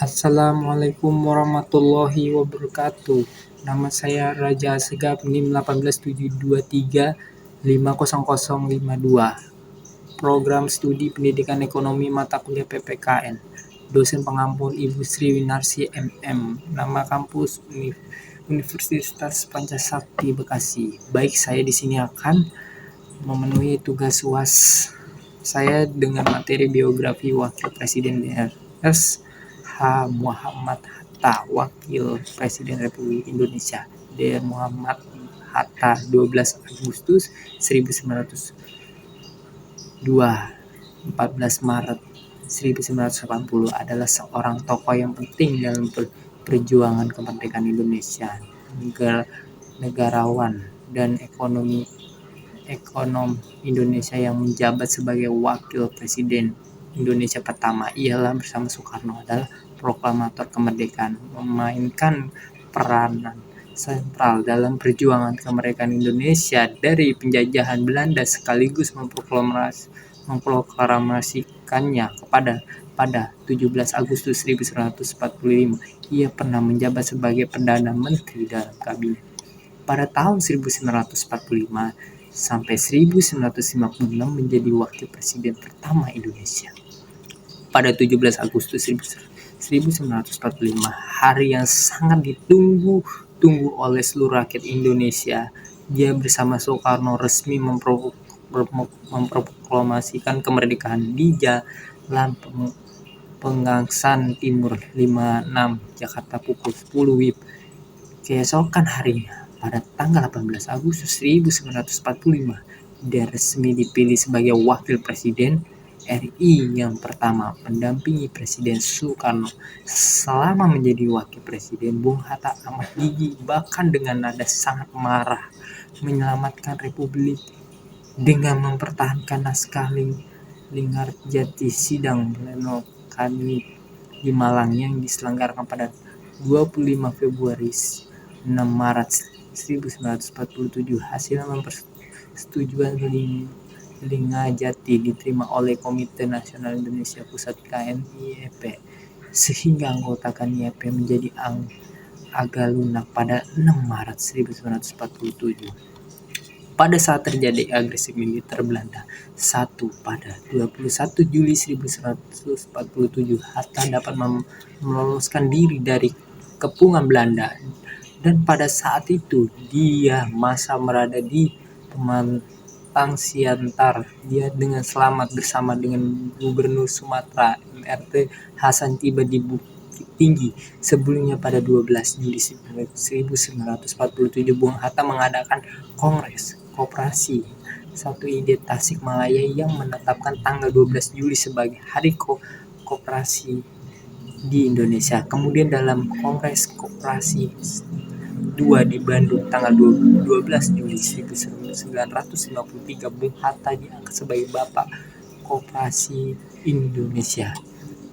Assalamualaikum warahmatullahi wabarakatuh. Nama saya Raja Segap, NIM 18723500052. Program Studi Pendidikan Ekonomi Mata Kuliah PPKN. Dosen pengampu Ibu Sri Winarsi MM. Nama kampus Universitas Pancasakti Bekasi. Baik, saya di sini akan memenuhi tugas UAS saya dengan materi biografi Wakil Presiden DRS H. Muhammad Hatta, Wakil Presiden Republik Indonesia. Dr. Muhammad Hatta, 12 Agustus 1902, 14 Maret 1980, adalah seorang tokoh yang penting dalam perjuangan kemerdekaan Indonesia, negarawan dan ekonom Indonesia yang menjabat sebagai Wakil Presiden Indonesia pertama. Ialah bersama Soekarno adalah proklamator kemerdekaan, memainkan peranan sentral dalam perjuangan kemerdekaan Indonesia dari penjajahan Belanda, sekaligus memproklamasikannya pada 17 Agustus 1945. Ia pernah menjabat sebagai Perdana Menteri dalam kabinet pada tahun 1945 sampai 1956, menjadi Wakil Presiden pertama Indonesia. Pada 17 Agustus 1945, hari yang sangat ditunggu-tunggu oleh seluruh rakyat Indonesia, dia bersama Soekarno resmi memproklamasikan kemerdekaan di Jalan Pengangsan Timur 56, Jakarta pukul 10 WIB. Keesokan harinya, pada tanggal 18 Agustus 1945, dia resmi dipilih sebagai Wakil Presiden RI yang pertama, mendampingi Presiden Soekarno. Selama menjadi Wakil Presiden, Bung Hatta amat gigih, bahkan dengan nada sangat marah, menyelamatkan Republik dengan mempertahankan naskah Linggarjati Sidang Pleno Kanit di Malang yang diselenggarakan pada 25 Februari 6 Maret 1947. Hasil persetujuan Linggarjati diterima oleh Komite Nasional Indonesia Pusat KNIEP, sehingga anggota KNIEP menjadi agak lunak pada 6 Maret 1947. Pada saat terjadi agresi militer Belanda. Pada 21 Juli 1947, Hatta dapat meloloskan diri dari kepungan Belanda, dan pada saat itu dia masa berada di Pematang Siantar. Dia dengan selamat bersama dengan Gubernur Sumatera MRT Hasan tiba di Bukit Tinggi. Sebelumnya pada 12 Juli 1947, Bung Hatta mengadakan Kongres Koperasi 1 Ide Tasikmalaya yang menetapkan tanggal 12 Juli sebagai Hari Koperasi di Indonesia. Kemudian dalam Kongres Koperasi 2 di Bandung tanggal 12 Juli 1953, Bung Hatta diangkat sebagai Bapak Koperasi Indonesia.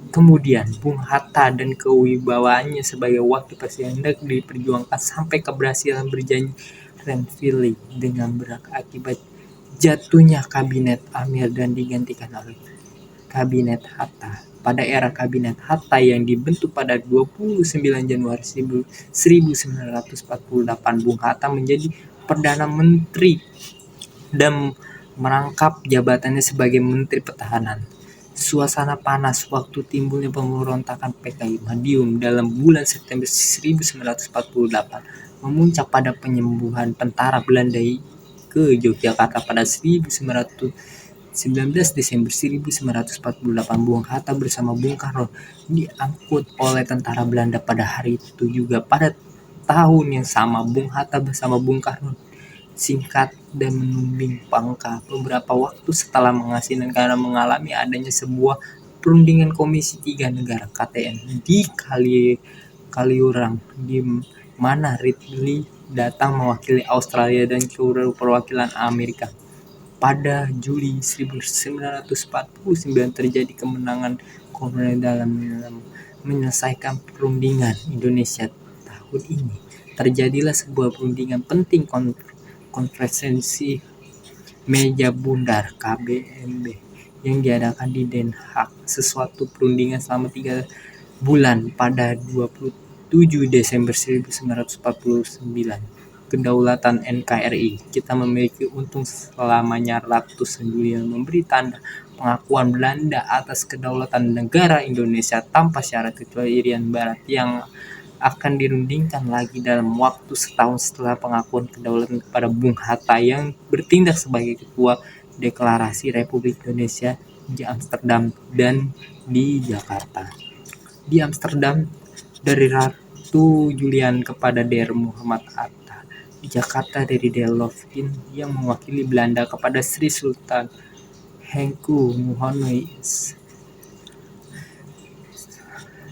Kemudian Bung Hatta dan kewibawaannya sebagai Wakil Presiden diperjuangkan sampai keberhasilan berjanji Renville dengan berakibat jatuhnya Kabinet Amir dan digantikan oleh Kabinet Hatta. Pada era Kabinet Hatta yang dibentuk pada 29 Januari 1948, Bung Hatta menjadi Perdana Menteri dan merangkap jabatannya sebagai Menteri Pertahanan. Suasana panas waktu timbulnya pemberontakan PKI Madiun dalam bulan September 1948 memuncak pada penyembuhan tentara Belanda ke Yogyakarta pada 19 Desember 1948. Bung Hatta bersama Bung Karno diangkut oleh tentara Belanda pada hari itu juga. Pada tahun yang sama, Bung Hatta bersama Bung Karno singkat dan menumbing Pangka beberapa waktu setelah mengasilkan karena mengalami adanya sebuah perundingan Komisi 3 Negara KTN di Kaliurang, di mana Ridley datang mewakili Australia dan perwakilan Amerika. Pada Juli 1949 terjadi kemenangan kolonial dalam menyelesaikan perundingan Indonesia. Tahun ini terjadilah sebuah perundingan penting, konferensi Meja Bundar KBMB yang diadakan di Den Haag. Sesuatu perundingan selama 3 bulan pada 27 Desember 1949. Kedaulatan NKRI. Kita memiliki untung selamanya ratusan dunia memberi tanda pengakuan Belanda atas kedaulatan negara Indonesia tanpa syarat kecuali Irian Barat yang akan dirundingkan lagi dalam waktu setahun setelah pengakuan kedaulatan kepada Bung Hatta yang bertindak sebagai ketua Deklarasi Republik Indonesia di Amsterdam dan di Jakarta. Di Amsterdam, dari Ratu Julian kepada Der Muhammad Atta. Di Jakarta dari Der Loftin yang mewakili Belanda kepada Sri Sultan Hengku Muhonoi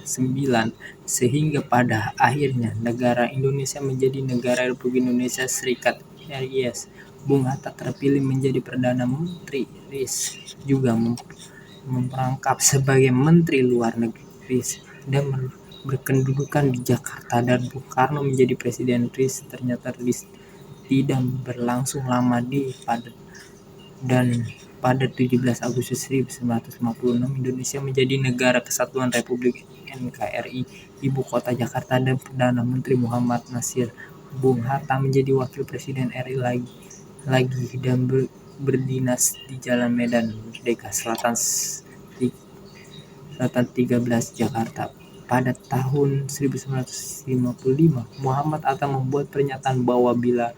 IX, sehingga pada akhirnya negara Indonesia menjadi Negara Republik Indonesia Serikat RIS. Bung Hatta terpilih menjadi Perdana Menteri RIS, juga memperangkap sebagai Menteri Luar Negeri dan berkedudukan di Jakarta, dan Bung Karno menjadi Presiden RIS. Ternyata RIS tidak berlangsung lama dan pada 17 Agustus 1956 Indonesia menjadi Negara Kesatuan Republik NKRI, ibu kota Jakarta, dan Perdana Menteri Muhammad Nasir. Bung Hatta menjadi Wakil Presiden RI lagi dan berdinas di Jalan Medan Merdeka Selatan 13 Jakarta. Pada tahun 1955, Muhammad Atta membuat pernyataan bahwa bila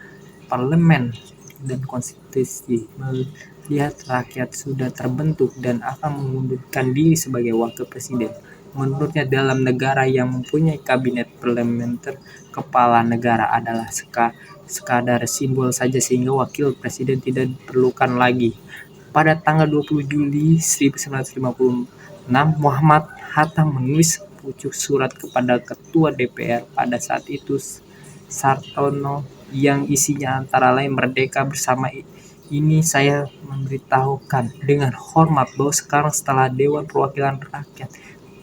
parlemen dan konstitusi melihat rakyat sudah terbentuk dan akan mengundurkan diri sebagai wakil presiden. Menurutnya dalam negara yang mempunyai kabinet parlementer, kepala negara adalah sekadar simbol saja sehingga wakil presiden tidak diperlukan lagi. Pada tanggal 20 Juli 1956, Muhammad Hatta menulis pucuk surat kepada Ketua DPR pada saat itu, Sartono, yang isinya antara lain, "Merdeka bersama ini saya memberitahukan dengan hormat bahwa sekarang setelah Dewan Perwakilan Rakyat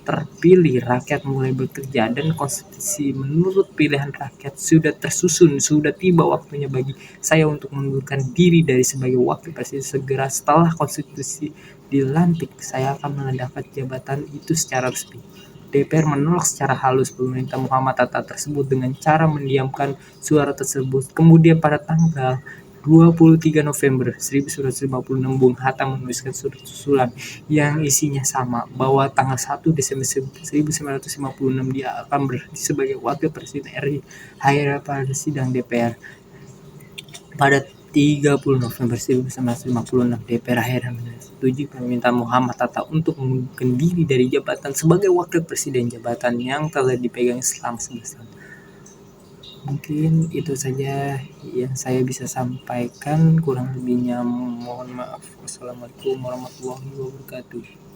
terpilih, rakyat mulai bekerja dan konstitusi menurut pilihan rakyat sudah tersusun. Sudah tiba waktunya bagi saya untuk mengundurkan diri dari sebagai wakil presiden. Segera setelah konstitusi dilantik, saya akan menandakan jabatan itu secara resmi." DPR menolak secara halus permintaan Muhammad Hatta tersebut dengan cara mendiamkan suara tersebut. Kemudian pada tanggal 23 November 1956, Bung Hatta menuliskan surat susulan yang isinya sama, bahwa tanggal 1 Desember 1956 dia akan berhenti sebagai Wakil Presiden RI. Akhirnya pada sidang DPR pada 30 November 1956, DPR akhirnya menyetujui permintaan Muhammad Hatta untuk mengundurkan diri dari jabatan sebagai Wakil Presiden, jabatan yang telah dipegang selama 11 tahun. Mungkin itu saja yang saya bisa sampaikan, kurang lebihnya mohon maaf. Wassalamualaikum warahmatullahi wabarakatuh.